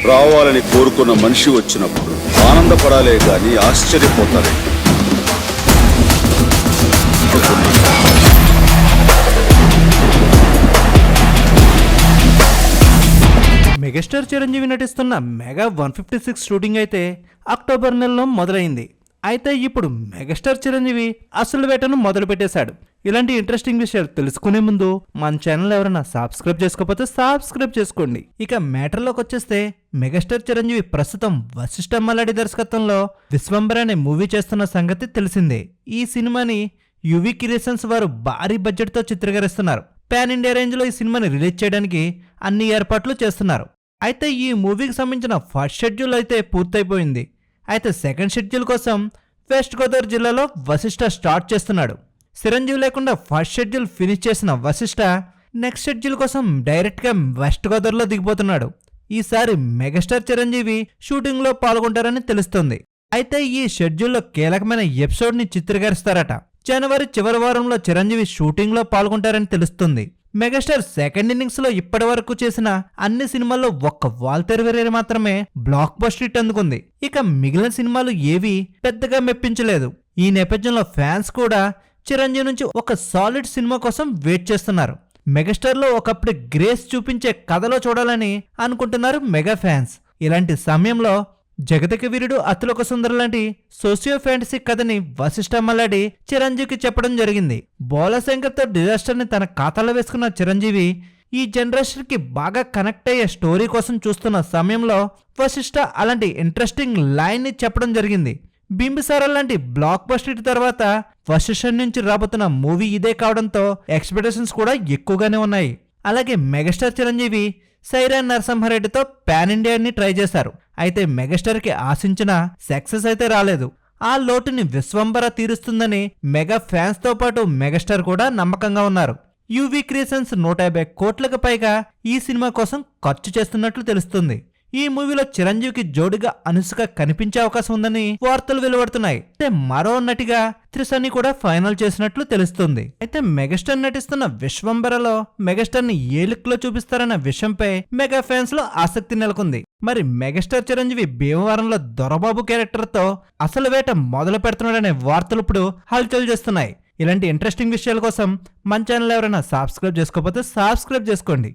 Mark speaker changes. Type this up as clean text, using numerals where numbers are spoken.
Speaker 1: రావాలని కోరుకున్న మనిషి వచ్చినప్పుడు ఆనందపడాలే గాని ఆశ్చర్యపోతారే.
Speaker 2: మెగాస్టార్ చిరంజీవి నటిస్తున్న మెగా 156 షూటింగ్ అయితే అక్టోబర్ నెలలో మొదలైంది. అయితే ఇప్పుడు మెగాస్టార్ చిరంజీవి అసలు వేటను మొదలు పెట్టేశాడు. ఇలాంటి ఇంట్రెస్టింగ్ విషయాలు తెలుసుకునే ముందు మన ఛానల్ ఎవరైనా సబ్స్క్రైబ్ చేసుకోకపోతే సబ్స్క్రైబ్ చేసుకోండి. ఇక మ్యాటర్లోకి వచ్చేస్తే మెగాస్టార్ చిరంజీవి ప్రస్తుతం వశిష్ఠ మల్లాడి దర్శకత్వంలో విశ్వంబర అనే మూవీ చేస్తున్న సంగతి తెలిసిందే. ఈ సినిమాని యువి క్రియేషన్స్ వారు భారీ బడ్జెట్తో చిత్రీకరిస్తున్నారు. పాన్ ఇండియా రేంజ్ లో ఈ సినిమాని రిలీజ్ చేయడానికి అన్ని ఏర్పాట్లు చేస్తున్నారు. అయితే ఈ మూవీకి సంబంధించిన ఫస్ట్ షెడ్యూల్ అయితే పూర్తయిపోయింది. అయితే సెకండ్ షెడ్యూల్ కోసం వెస్ట్ గోదావరి జిల్లాలో వశిష్ఠ స్టార్ట్ చేస్తున్నాడు. చిరంజీవి లేకుండా ఫస్ట్ షెడ్యూల్ ఫినిష్ చేసిన వశిష్ఠ నెక్స్ట్ షెడ్యూల్ కోసం డైరెక్ట్ గా వెస్ట్ గోదావరిలో దిగిపోతున్నాడు. ఈసారి మెగాస్టార్ చిరంజీవి షూటింగ్ లో పాల్గొంటారని తెలుస్తుంది. అయితే ఈ షెడ్యూల్లో కీలకమైన ఎపిసోడ్ ని చిత్రీకరిస్తారట. జనవరి చివరి వారంలో చిరంజీవి షూటింగ్ లో పాల్గొంటారని తెలుస్తుంది. మెగాస్టార్ సెకండ్ ఇన్నింగ్స్ లో ఇప్పటి వరకు చేసిన అన్ని సినిమాల్లో ఒక్క వాల్తేరు వేరేరి మాత్రమే బ్లాక్ బస్టర్ హిట్ అందుకుంది. ఇక మిగిలిన సినిమాలు ఏవి పెద్దగా మెప్పించలేదు. ఈ నేపథ్యంలో ఫ్యాన్స్ కూడా చిరంజీవి నుంచి ఒక సాలిడ్ సినిమా కోసం వెయిట్ చేస్తున్నారు. మెగాస్టార్ లో ఒకప్పుడు గ్రేస్ చూపించే కథలో చూడాలని అనుకుంటున్నారు మెగా ఫ్యాన్స్. ఇలాంటి సమయంలో జగతిక వీరుడు అతులక సుందర లాంటి సోషియో ఫ్యాంటసీ కథని వశిష్ఠ మల్లాడి చిరంజీవికి చెప్పడం జరిగింది. బోలాశంకర్ తో డిజాస్టర్ ని తన ఖాతాలో వేసుకున్న చిరంజీవి ఈ జనరేషన్ కి బాగా కనెక్ట్ అయ్యే స్టోరీ కోసం చూస్తున్న సమయంలో వశిష్ఠ అలాంటి ఇంట్రెస్టింగ్ లైన్ ని చెప్పడం జరిగింది. బింబిసార లాంటి బ్లాక్ బస్టర్ తర్వాత వశిష్ఠ నుంచి రాబోతున్న మూవీ ఇదే కావడంతో ఎక్స్పెక్టేషన్స్ కూడా ఎక్కువగానే ఉన్నాయి. అలాగే మెగాస్టార్ చిరంజీవి సైరా నరసింహారెడ్డితో పాన్ ఇండియాని ట్రై చేశారు. అయితే మెగాస్టార్ కి ఆశించిన సక్సెస్ అయితే రాలేదు. ఆ లోటుని విశ్వంబర తీరుస్తుందని మెగా ఫ్యాన్స్ తో పాటు మెగాస్టార్ కూడా నమ్మకంగా ఉన్నారు. యువి క్రియేషన్స్ 150 కోట్లకు పైగా ఈ సినిమా కోసం ఖర్చు చేస్తున్నట్లు తెలుస్తుంది. ఈ మూవీలో చిరంజీవికి జోడిగా అనుష్క కనిపించే అవకాశం ఉందని వార్తలు వెలువడుతున్నాయి. అయితే మరో నటిగా త్రిషని కూడా ఫైనల్ చేసినట్లు తెలుస్తుంది. అయితే మెగాస్టార్ నటిస్తున్న విశ్వంబరలో మెగాస్టార్ ని ఏ లుక్ లో చూపిస్తారన్న విషయంపై మెగా ఫ్యాన్స్ లో ఆసక్తి నెలకొంది. మరి మెగాస్టార్ చిరంజీవి భీమవరంలో దొరబాబు క్యారెక్టర్ తో అసలు వేట మొదలు పెడుతున్నాడనే వార్తలు ఇప్పుడు హల్చల్ చేస్తున్నాయి. ఇలాంటి ఇంట్రెస్టింగ్ విషయాల కోసం మన ఛానల్ ఎవరైనా సబ్స్క్రైబ్ చేసుకోకపోతే సబ్స్క్రైబ్ చేసుకోండి.